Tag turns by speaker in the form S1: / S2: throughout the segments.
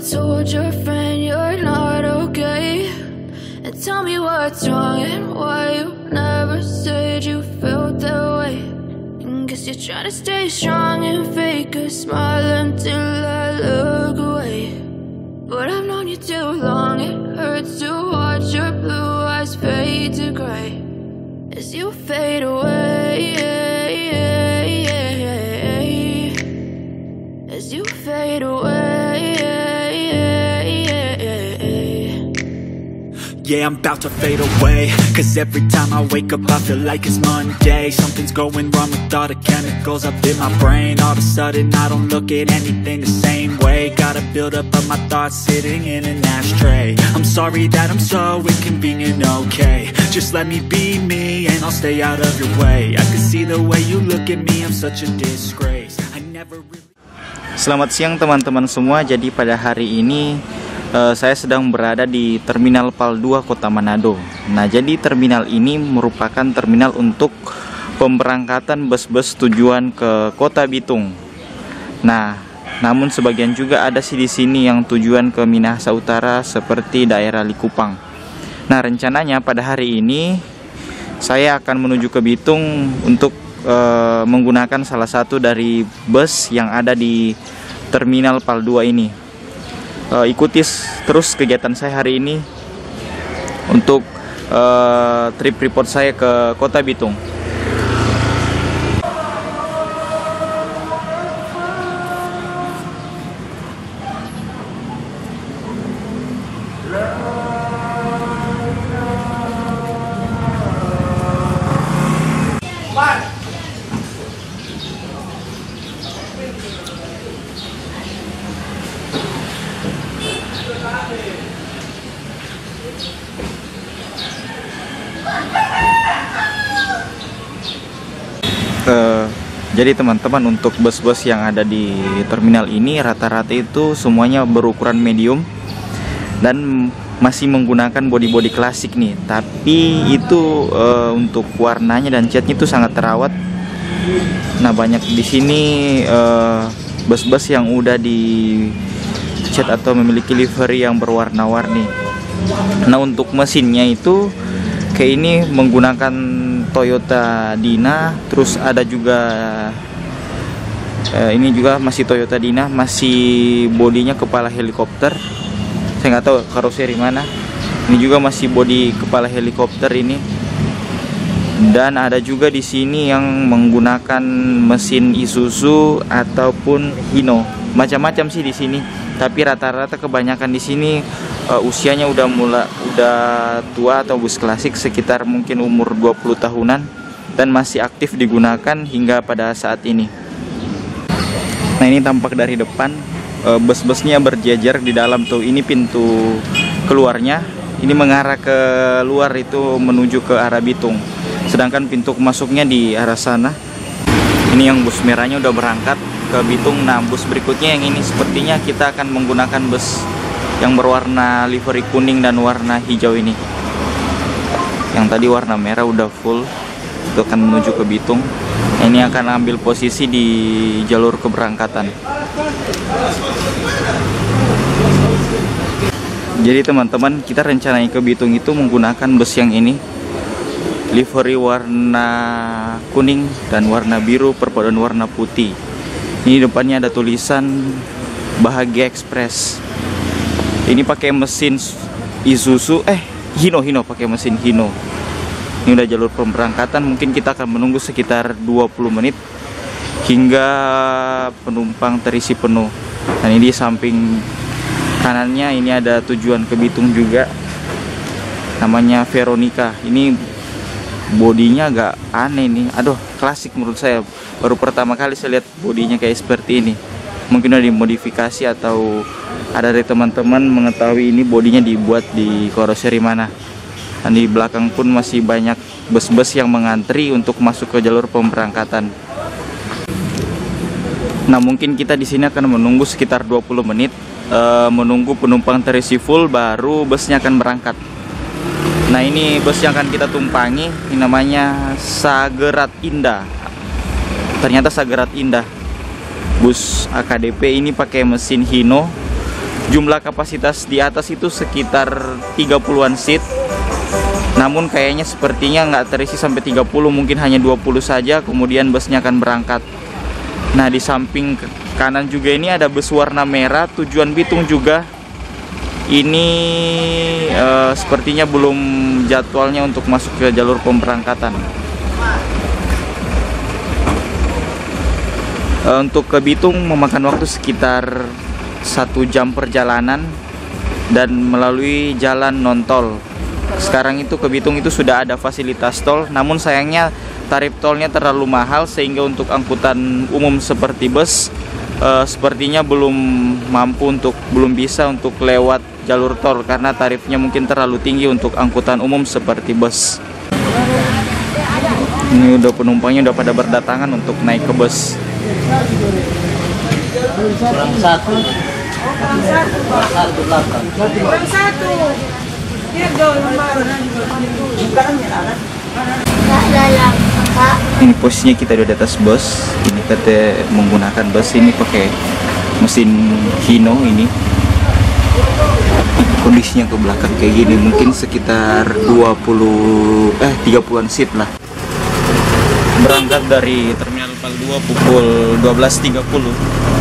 S1: told your friend you're not okay? And tell me what's wrong and why you never said you felt that way. And guess you're trying to stay strong and fake a smile until I look away. But I've known you too long, it hurts to watch your blue eyes fade to gray as you fade away, as you fade away.
S2: Yeah, I'm about to fade away, cause every time I wake up I feel like it's Monday. Something's going wrong with all the chemicals up in my brain. All of a sudden I don't look at anything the same way. Gotta build up of my thoughts sitting in an ashtray. I'm sorry that I'm so inconvenient, okay? Just let me be me and I'll stay out of your way. I can see the way you look at me, I'm such a disgrace. I never really...
S3: Selamat siang teman-teman semua. Jadi pada hari ini saya sedang berada di Terminal PAL 2 Kota Manado. Nah, jadi terminal ini merupakan terminal untuk pemberangkatan bus-bus tujuan ke Kota Bitung. Nah, namun sebagian juga ada sih di sini yang tujuan ke Minahasa Utara seperti daerah Likupang. Nah, rencananya pada hari ini saya akan menuju ke Bitung untuk menggunakan salah satu dari bus yang ada di Terminal PAL 2 ini. Ikuti terus kegiatan saya hari ini untuk trip report saya ke Kota Bitung. Jadi teman-teman, untuk bus-bus yang ada di terminal ini rata-rata itu semuanya berukuran medium dan masih menggunakan body-body klasik nih. Tapi itu untuk warnanya dan catnya itu sangat terawat. Nah, banyak di sini bus-bus yang udah di cat atau memiliki livery yang berwarna-warni. Nah, untuk mesinnya itu kayak ini menggunakan Toyota Dina, terus ada juga ini juga masih Toyota Dina, masih bodinya kepala helikopter. Saya nggak tahu karoseri mana. Ini juga masih bodi kepala helikopter ini. Dan ada juga di sini yang menggunakan mesin Isuzu ataupun Hino. Macam-macam sih di sini. Tapi rata-rata kebanyakan di sini usianya udah tua atau bus klasik, sekitar mungkin umur 20 tahunan dan masih aktif digunakan hingga pada saat ini. Nah, ini tampak dari depan, bus-busnya berjejer di dalam tuh. Ini pintu keluarnya, ini mengarah ke luar itu menuju ke arah Bitung. Sedangkan pintu masuknya di arah sana. Ini yang bus merahnya udah berangkat ke Bitung. Nah, bus berikutnya yang ini sepertinya kita akan menggunakan bus yang berwarna livery kuning dan warna hijau ini. Yang tadi warna merah udah full, itu akan menuju ke Bitung. Ini akan ambil posisi di jalur keberangkatan. Jadi teman-teman, kita rencananya ke Bitung itu menggunakan bus yang ini, livery warna kuning dan warna biru perpaduan warna putih. Ini depannya ada tulisan Bahagia Express. Ini pakai mesin Isuzu, Hino pakai mesin Hino. Ini udah jalur pemberangkatan, mungkin kita akan menunggu sekitar 20 menit hingga penumpang terisi penuh. Dan ini di samping kanannya ini ada tujuan ke Bitung juga, namanya Veronica. Ini bodinya agak aneh nih, aduh klasik menurut saya. Baru pertama kali saya lihat bodinya kayak seperti ini. Mungkin udah dimodifikasi atau ada dari teman-teman mengetahui ini bodinya dibuat di karoseri mana. Dan di belakang pun masih banyak bus-bus yang mengantri untuk masuk ke jalur pemberangkatan. Nah, mungkin kita di sini akan menunggu sekitar 20 menit, menunggu penumpang terisi full baru busnya akan berangkat. Nah, ini bus yang akan kita tumpangi, ini namanya Sagerat Indah. Ternyata Sagerat Indah. Bus AKDP ini pakai mesin Hino jumlah kapasitas di atas itu sekitar 30-an seat. Namun kayaknya sepertinya nggak terisi sampai 30, mungkin hanya 20 saja, kemudian busnya akan berangkat. Nah, di samping kanan juga ini ada bus warna merah tujuan Bitung juga. Ini sepertinya belum jadwalnya untuk masuk ke jalur pemberangkatan. Untuk ke Bitung memakan waktu sekitar 1 jam perjalanan dan melalui jalan non-tol. Sekarang itu ke Bitung itu sudah ada fasilitas tol, namun sayangnya tarif tolnya terlalu mahal sehingga untuk angkutan umum seperti bus sepertinya belum bisa untuk lewat jalur tol karena tarifnya mungkin terlalu tinggi untuk angkutan umum seperti bus. Ini udah penumpangnya udah pada berdatangan untuk naik ke bus.
S4: Kurang satu.
S3: Ini posisinya kita udah di atas bus. Ini kita menggunakan bus ini pakai mesin Hino ini. Kondisinya ke belakang kayak gini, mungkin sekitar 30-an seat lah. Berangkat dari Terminal Pal 2 pukul 12.30.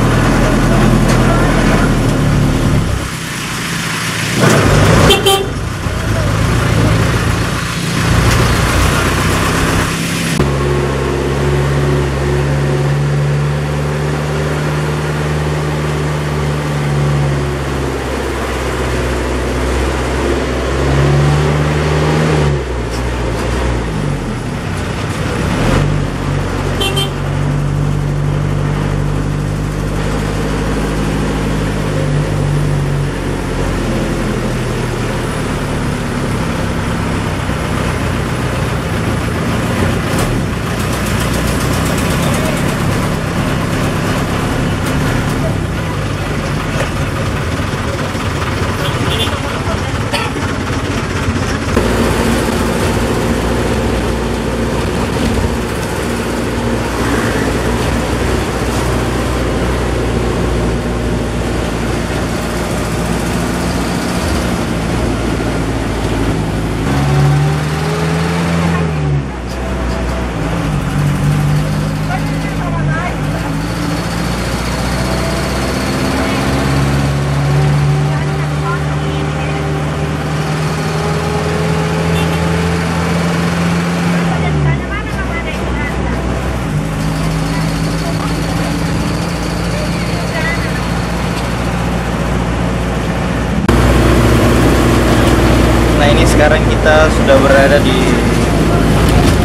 S3: Sekarang kita sudah berada di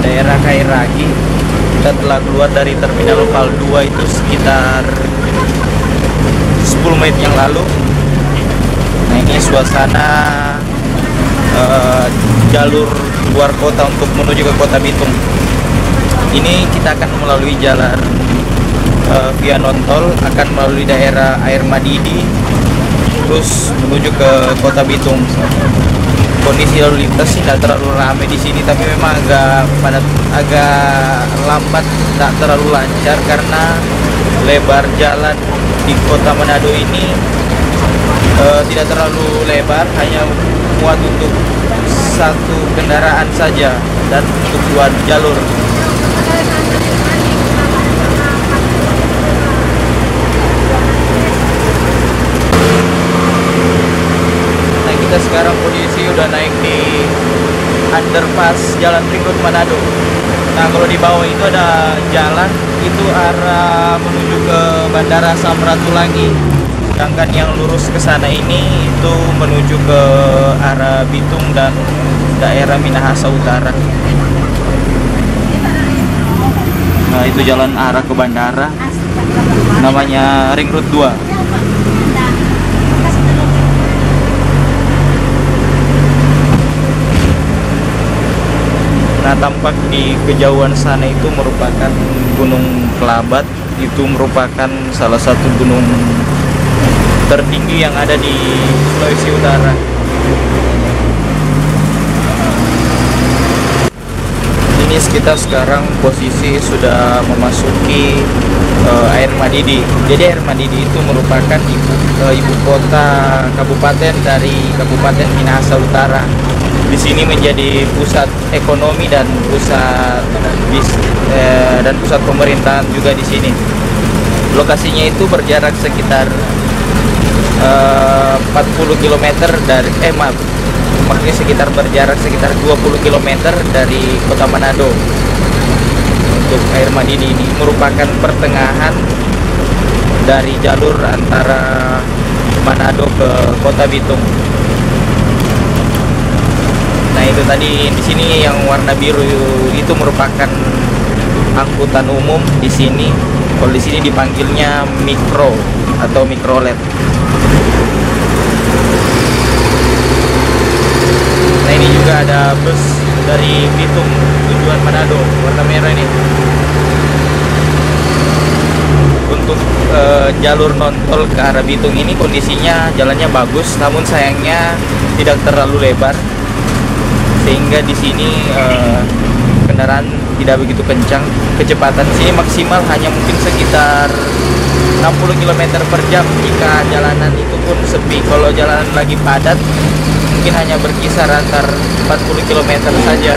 S3: daerah Kairagi. Kita telah keluar dari Terminal Pal 2 itu sekitar 10 menit yang lalu. Nah, ini suasana jalur luar kota untuk menuju ke kota Bitung. Ini kita akan melalui jalan via non-tol, akan melalui daerah Air Madidi, terus menuju ke kota Bitung. Kondisi lalu lintas tidak terlalu ramai di sini, tapi memang agak padat, agak lambat, tak terlalu lancar karena lebar jalan di kota Manado ini tidak terlalu lebar, hanya muat untuk satu kendaraan saja dan untuk 2 jalur. Kita sekarang posisi udah naik di underpass Jalan Ring Road Manado. Nah, kalau di bawah itu ada jalan itu arah menuju ke Bandara Samratulangi. Sedangkan yang lurus ke sana ini itu menuju ke arah Bitung dan daerah Minahasa Utara. Nah, itu jalan arah ke bandara. Namanya Ring Road 2. Nah, tampak di kejauhan sana itu merupakan Gunung Kelabat. Itu merupakan salah satu gunung tertinggi yang ada di Sulawesi Utara. ini kita sekarang posisi sudah memasuki Air Madidi. Jadi Air Madidi itu merupakan ibu kota kabupaten dari Kabupaten Minahasa Utara. Di sini menjadi pusat ekonomi dan pusat pusat pemerintahan juga di sini. Lokasinya itu berjarak sekitar 40 km dari maksudnya sekitar berjarak sekitar 20 km dari kota Manado. Untuk Air Madidi ini merupakan pertengahan dari jalur antara Manado ke Kota Bitung. Nah, itu tadi di sini yang warna biru itu merupakan angkutan umum di sini. Kalau di sini dipanggilnya mikro atau mikrolet. Nah, ini juga ada bus dari Bitung tujuan Manado warna merah ini. Untuk jalur non-tol ke arah Bitung ini kondisinya jalannya bagus, namun sayangnya tidak terlalu lebar, sehingga di sini kendaraan tidak begitu kencang. Kecepatan sini maksimal hanya mungkin sekitar 60 km per jam jika jalanan itu pun sepi. Kalau jalanan lagi padat mungkin hanya berkisar antar 40 km saja.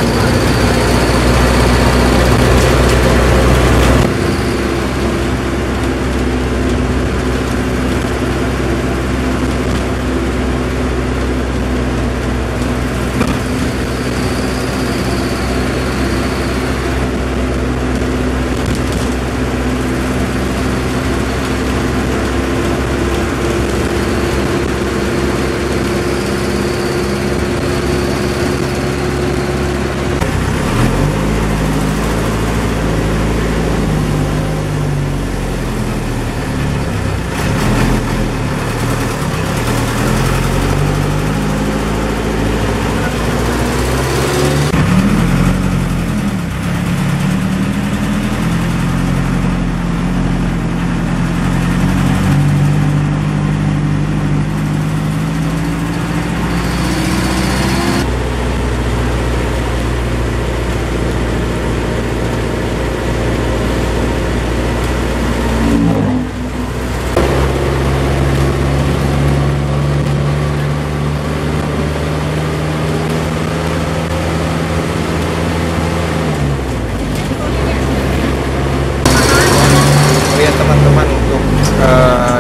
S3: Teman-teman, untuk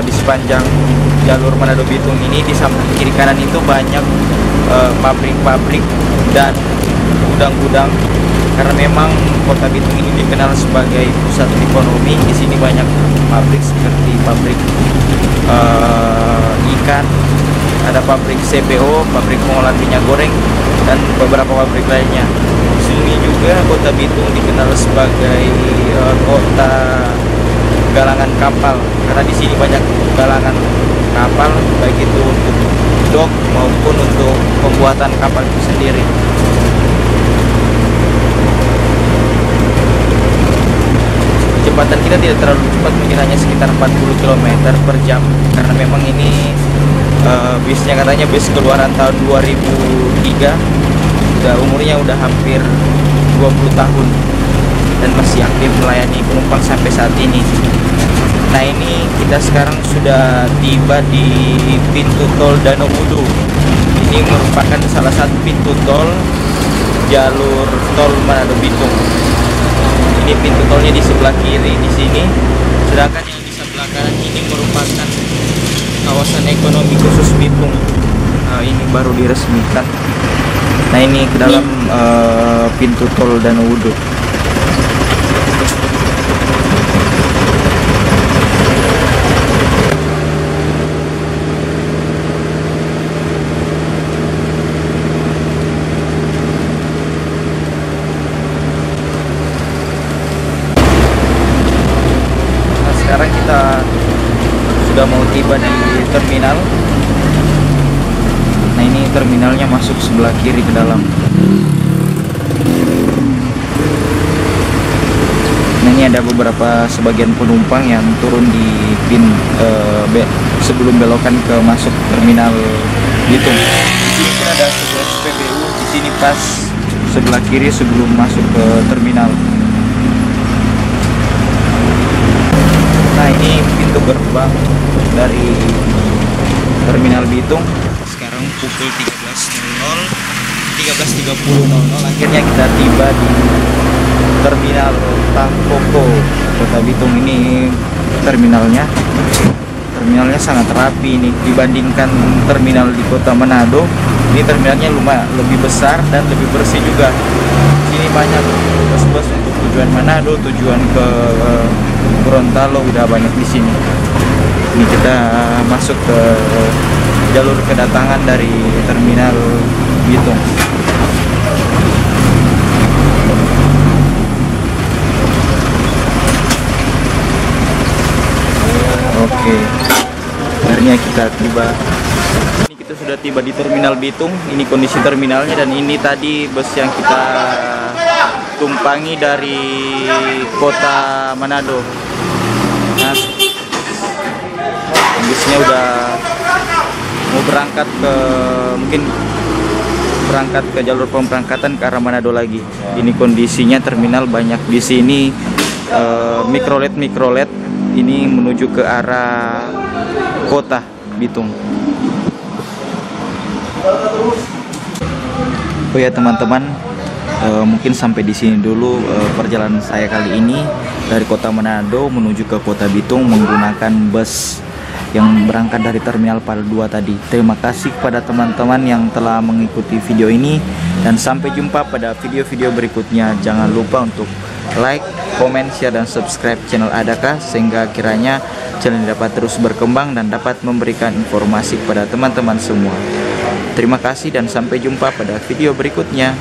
S3: di sepanjang jalur Manado Bitung ini di samping kiri kanan itu banyak pabrik-pabrik dan gudang-gudang, karena memang kota Bitung ini dikenal sebagai pusat ekonomi. Di sini banyak pabrik seperti pabrik ikan, ada pabrik CPO, pabrik pengolahan minyak goreng, dan beberapa pabrik lainnya. Di sini juga kota Bitung dikenal sebagai kota galangan kapal, karena di sini banyak galangan kapal, baik itu untuk dok maupun untuk pembuatan kapal itu sendiri. Kecepatan kita tidak terlalu cepat, mungkin hanya sekitar 40 km per jam, karena memang ini bisnya katanya bis keluaran tahun 2003, umurnya udah hampir 20 tahun dan masih aktif melayani penumpang sampai saat ini. Nah, ini kita sekarang sudah tiba di pintu tol Danau Wudu. Ini merupakan salah satu pintu tol jalur tol Manado Bitung. Ini pintu tolnya di sebelah kiri di sini, sedangkan yang di sebelah kanan ini merupakan kawasan ekonomi khusus Bitung. Ini baru diresmikan. Nah, ini ke dalam pintu tol Danau Wudu. Sekarang kita sudah mau tiba di terminal. Nah, ini terminalnya masuk sebelah kiri ke dalam. Nah, ini ada beberapa sebagian penumpang yang turun di sebelum belokan ke masuk terminal Bitung. Di sini ada sebuah SPBU. Di sini pas sebelah kiri sebelum masuk ke terminal. Nah, ini pintu gerbang dari Terminal Bitung. Sekarang pukul 13.30 akhirnya kita tiba di Terminal Tangkoko Kota Bitung. Ini terminalnya sangat rapi nih dibandingkan terminal di Kota Manado. Ini terminalnya lumayan lebih besar dan lebih bersih juga. Sini banyak bus-bus untuk tujuan Manado, tujuan ke Gorontalo udah banyak di sini. Ini kita masuk ke jalur kedatangan dari Terminal Bitung. Oke, akhirnya kita tiba. Ini kita sudah tiba di Terminal Bitung. Ini kondisi terminalnya, dan ini tadi bus yang kita tumpangi dari Kota Manado. Nah, busnya udah mau berangkat ke jalur pemberangkatan ke arah Manado lagi. Ini kondisinya terminal banyak di sini mikrolet ini menuju ke arah Kota Bitung. Oh ya teman-teman, mungkin sampai di sini dulu perjalanan saya kali ini dari Kota Manado menuju ke Kota Bitung menggunakan bus yang berangkat dari Terminal Pal 2 tadi. Terima kasih kepada teman-teman yang telah mengikuti video ini, dan sampai jumpa pada video-video berikutnya. Jangan lupa untuk like, komen, share, dan subscribe channel Adaka sehingga kiranya channel ini dapat terus berkembang dan dapat memberikan informasi kepada teman-teman semua. Terima kasih dan sampai jumpa pada video berikutnya.